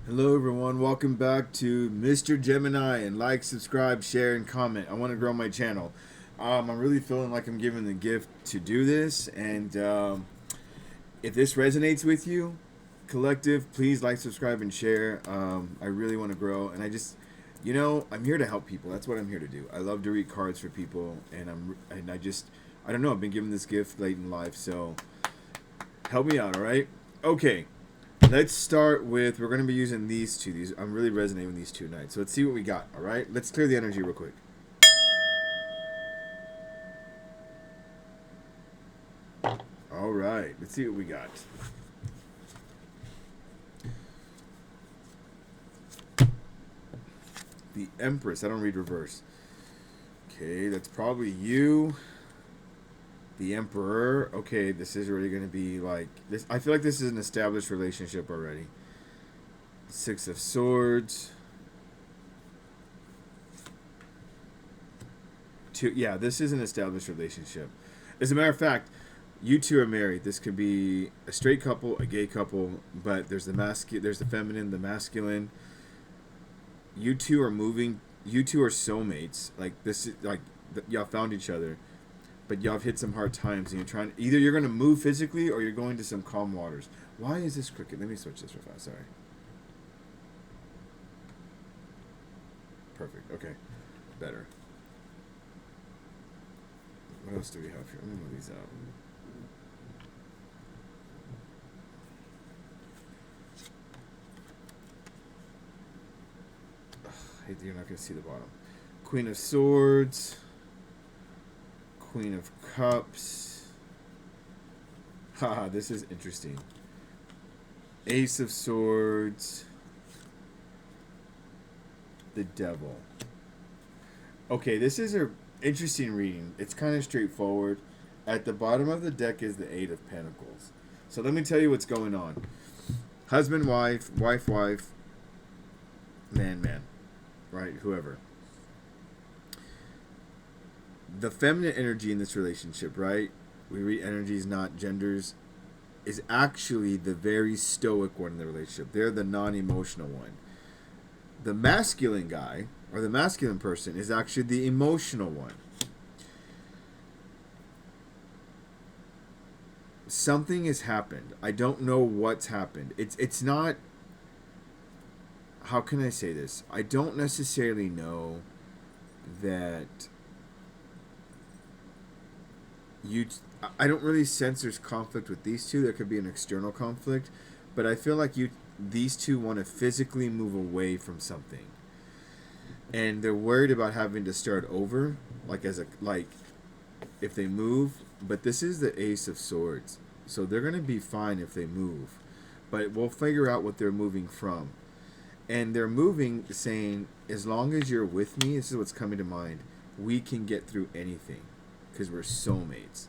Hello, everyone. Welcome back to Mr. Gemini. And like, subscribe, share, and comment. I want to grow my channel. I'm really feeling like I'm given the gift to do this. And if this resonates with you, collective, please like, subscribe, and share. I really want to grow. And I'm here to help people. That's what I'm here to do. I love to read cards for people. I don't know. I've been given this gift late in life. So help me out, all right? Okay. Let's start with, we're going to be using these two. I'm really resonating with these two tonight. So let's see what we got, all right? Let's clear the energy real quick. All right, let's see what we got. The Empress. I don't read reverse. Okay, that's probably you. The Emperor. Okay, this is really going to be like this. I feel like this is an established relationship already. Six of Swords. Yeah, this is an established relationship. As a matter of fact, you two are married. This could be a straight couple, a gay couple, but there's there's the feminine, the masculine. You two are moving. You two are soulmates. Like this is like y'all found each other, but y'all have hit some hard times, and either you're going to move physically or you're going to some calm waters. Why is this crooked? Let me switch this real fast. Sorry. Perfect. Okay, better. What else do we have here? Let me move these out. I hate that you're not going to see the bottom. Queen of Swords. Queen of Cups. Haha, this is interesting. Ace of Swords. The Devil. Okay, this is a interesting reading. It's kind of straightforward. At the bottom of the deck is the Eight of Pentacles. So let me tell you what's going on. Husband, wife, wife, wife, man, man, right? Whoever. The feminine energy in this relationship, right? We read energies, not genders, is actually the very stoic one in the relationship. They're the non-emotional one. The masculine guy, or the masculine person, is actually the emotional one. Something has happened. I don't know what's happened. It's not, how can I say this? I don't necessarily know that I don't really sense there's conflict with these two. There could be an external conflict, but I feel like these two want to physically move away from something, and they're worried about having to start over, like if they move. But this is the Ace of Swords, so they're gonna be fine if they move, but we'll figure out what they're moving from. And they're moving, saying, as long as you're with me, this is what's coming to mind, we can get through anything because we're soulmates.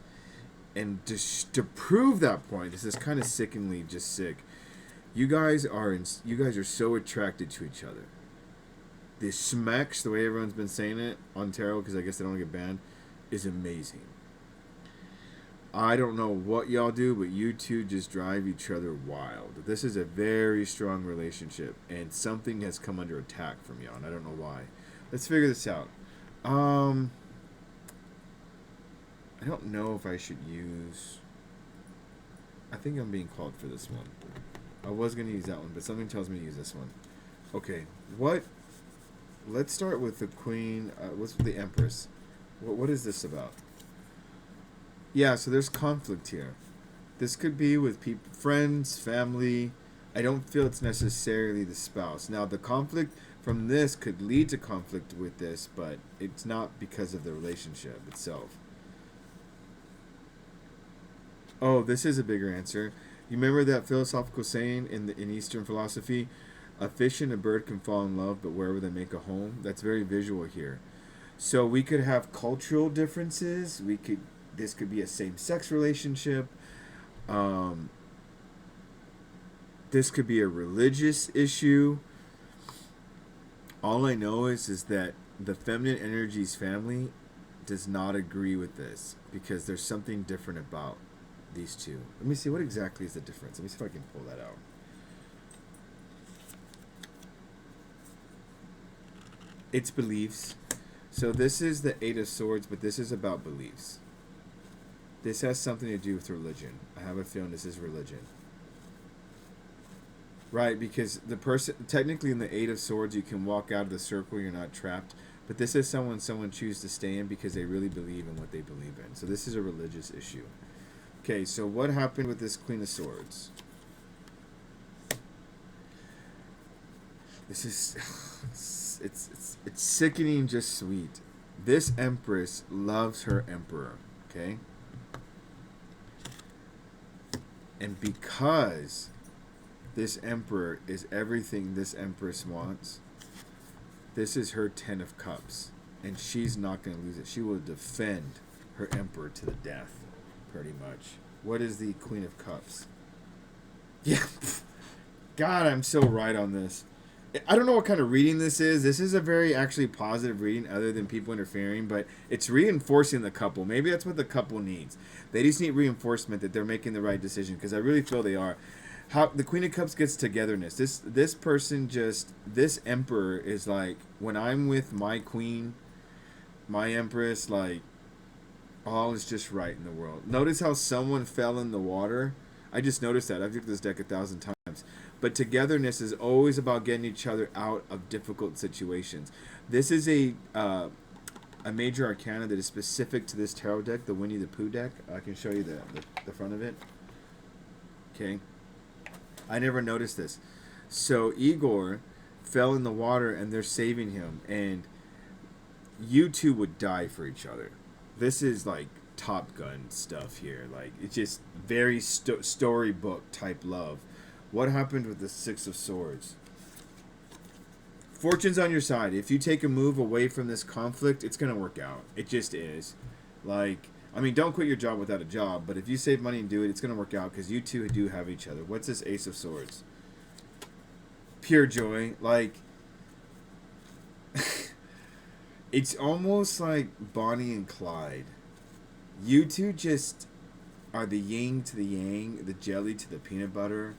And to prove that point, this is kind of sickeningly just sick. You guys are so attracted to each other. The smacks, the way everyone's been saying it on tarot, because I guess they don't get banned, is amazing. I don't know what y'all do, but you two just drive each other wild. This is a very strong relationship, and something has come under attack from y'all, and I don't know why. Let's figure this out. I don't know if I should use... I think I'm being called for this one. I was going to use that one, but something tells me to use this one. Okay, let's start with the Queen... what's the Empress? What is this about? Yeah, so there's conflict here. This could be with people, friends, family. I don't feel it's necessarily the spouse. Now, the conflict from this could lead to conflict with this, but it's not because of the relationship itself. Oh, this is a bigger answer. You remember that philosophical saying in Eastern philosophy? A fish and a bird can fall in love, but wherever they make a home? That's very visual here. So we could have cultural differences. This could be a same-sex relationship. This could be a religious issue. All I know is that the feminine energy's family does not agree with this because there's something different about these two. Let me see, what exactly is the difference? Let me see if I can pull that out. It's beliefs. So this is the Eight of Swords, but this is about beliefs. This has something to do with religion. I have a feeling this is religion. Right, because the person technically in the Eight of Swords, you can walk out of the circle. You're not trapped. But this is someone chooses to stay in because they really believe in what they believe in. So this is a religious issue. Okay, so what happened with this Queen of Swords? This is it's sickening, just sweet. This Empress loves her Emperor. Okay, and because this Emperor is everything this Empress wants, this is her Ten of Cups. And she's not going to lose it. She will defend her Emperor to the death, pretty much. What is the Queen of Cups? Yeah. God, I'm so right on this. I don't know what kind of reading this is. This is a very actually positive reading other than people interfering, but it's reinforcing the couple. Maybe that's what the couple needs. They just need reinforcement that they're making the right decision, because I really feel they are. How the Queen of Cups gets togetherness. This person just, this Emperor is like, when I'm with my queen, my Empress, like, all is just right in the world. Notice how someone fell in the water. I just noticed that. I've looked at this deck 1,000 times. But togetherness is always about getting each other out of difficult situations. This is a major arcana that is specific to this tarot deck, the Winnie the Pooh deck. I can show you the front of it. Okay. I never noticed this. So Igor fell in the water and they're saving him. And you two would die for each other. This is like Top Gun stuff here. Like, it's just very storybook type love. What happened with the Six of Swords? Fortune's on your side. If you take a move away from this conflict, it's going to work out. It just is. Like, I mean, don't quit your job without a job, but if you save money and do it, it's going to work out because you two do have each other. What's this Ace of Swords? Pure joy. Like, it's almost like Bonnie and Clyde. You two just are the yin to the yang, the jelly to the peanut butter.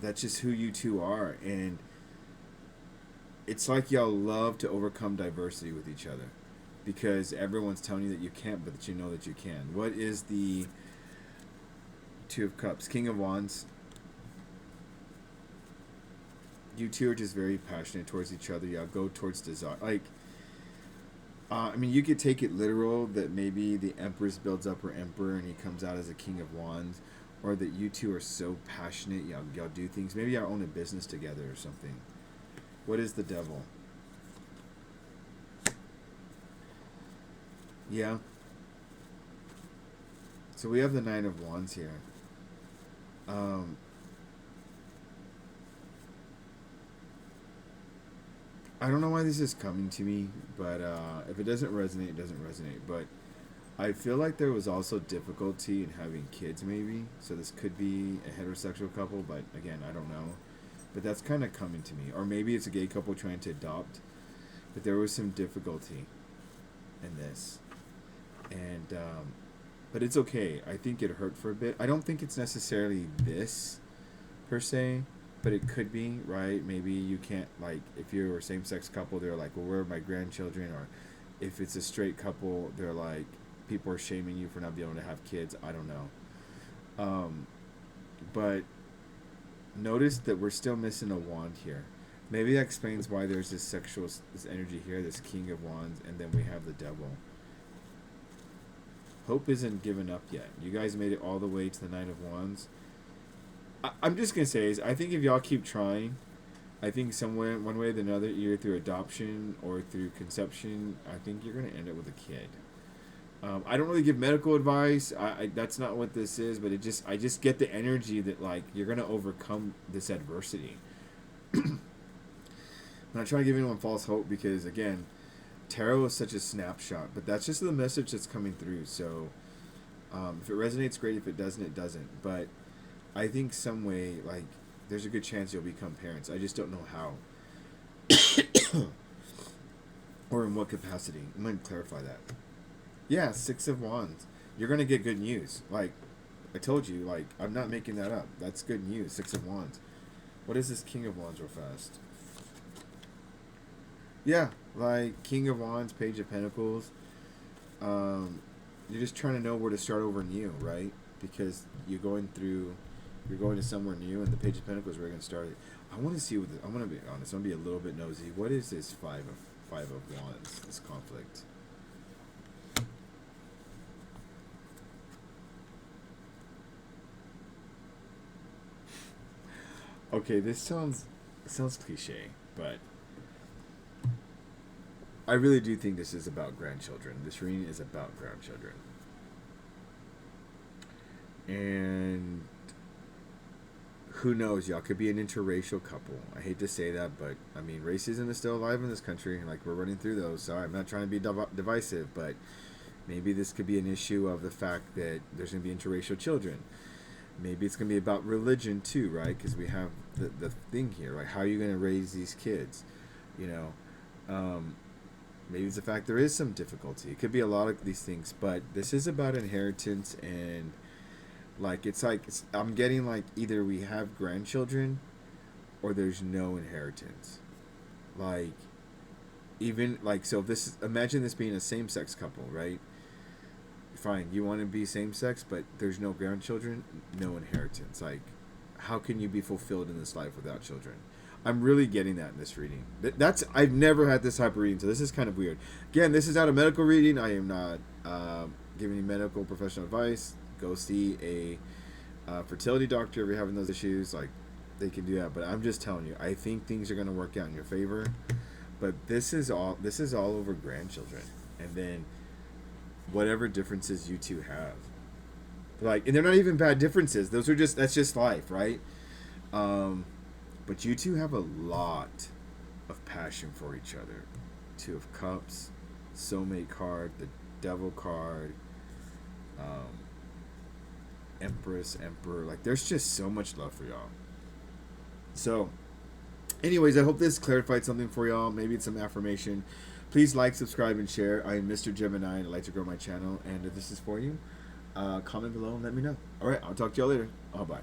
That's just who you two are, and it's like y'all love to overcome diversity with each other, because everyone's telling you that you can't, but that you know that you can. What is the Two of Cups? King of Wands. You two are just very passionate towards each other. Y'all go towards desire. Like, I mean, you could take it literal that maybe the Empress builds up her Emperor and he comes out as a King of Wands, or that you two are so passionate, y'all do things. Maybe y'all own a business together or something. What is the Devil? Yeah. So we have the Nine of Wands here. I don't know why this is coming to me, but if it doesn't resonate, it doesn't resonate. But I feel like there was also difficulty in having kids, maybe. So this could be a heterosexual couple, but again, I don't know. But that's kind of coming to me. Or maybe it's a gay couple trying to adopt. But there was some difficulty in this. And, but it's okay. I think it hurt for a bit. I don't think it's necessarily this, per se. But it could be, right? Maybe you can't, like, if you're a same-sex couple, they're like, well, where are my grandchildren? Or if it's a straight couple, they're like, people are shaming you for not being able to have kids. I don't know. But notice that we're still missing a wand here. Maybe that explains why there's this energy here, this King of Wands, and then we have the Devil. Hope isn't given up yet. You guys made it all the way to the Nine of Wands. I'm just going to say, I think if y'all keep trying, I think somewhere, one way or another, either through adoption or through conception, I think you're going to end up with a kid. I don't really give medical advice. That's not what this is, but I just get the energy that, like, you're going to overcome this adversity. I'm not trying to give anyone false hope because, again, tarot is such a snapshot, but that's just the message that's coming through. So if it resonates, great. If it doesn't, it doesn't. But I think some way, like, there's a good chance you'll become parents. I just don't know how. Or in what capacity. I'm going to clarify that. Yeah, Six of Wands. You're going to get good news. Like, I told you, like, I'm not making that up. That's good news. Six of Wands. What is this King of Wands real fast? Yeah, like King of Wands, Page of Pentacles. Um, you're just trying to know where to start over new, right? Because you're going to somewhere new, and the Page of Pentacles where you're going to start it. I want to see what I'm going to be honest. I'm going to be a little bit nosy. What is this five of Wands? This conflict. Okay, this sounds cliche, but I really do think this is about grandchildren. This reading is about grandchildren. And who knows, y'all could be an interracial couple. I hate to say that, but I mean, racism is still alive in this country. Like, we're running through those. Sorry, I'm not trying to be divisive, but maybe this could be an issue of the fact that there's going to be interracial children. Maybe it's going to be about religion too, right? Because we have the thing here. Like, how are you going to raise these kids? You know, maybe it's the fact there is some difficulty. It could be a lot of these things, but this is about inheritance. And like, I'm getting like either we have grandchildren or there's no inheritance. Like, even like, so if this, imagine this being a same-sex couple, right? Fine, you want to be same-sex, but there's no grandchildren, no inheritance. Like, how can you be fulfilled in this life without children? I'm really getting that in this reading. That's I've never had this type of reading, so this is kind of weird. Again, this is not a medical reading. I am not giving you medical professional advice. Go see a fertility doctor if you're having those issues. Like, they can do that, but I'm just telling you, I think things are going to work out in your favor. But this is all over grandchildren, and then whatever differences you two have. Like, and they're not even bad differences. That's just life, right? Um, but you two have a lot of passion for each other. Two of Cups, Soulmate card, the Devil card, um, Empress, Emperor. Like, there's just so much love for y'all. So, anyways, I hope this clarified something for y'all. Maybe it's some affirmation. Please like, subscribe, and share. I am Mr. Gemini, and I'd like to grow my channel. And if this is for you, comment below and let me know. All right, I'll talk to y'all later. Bye.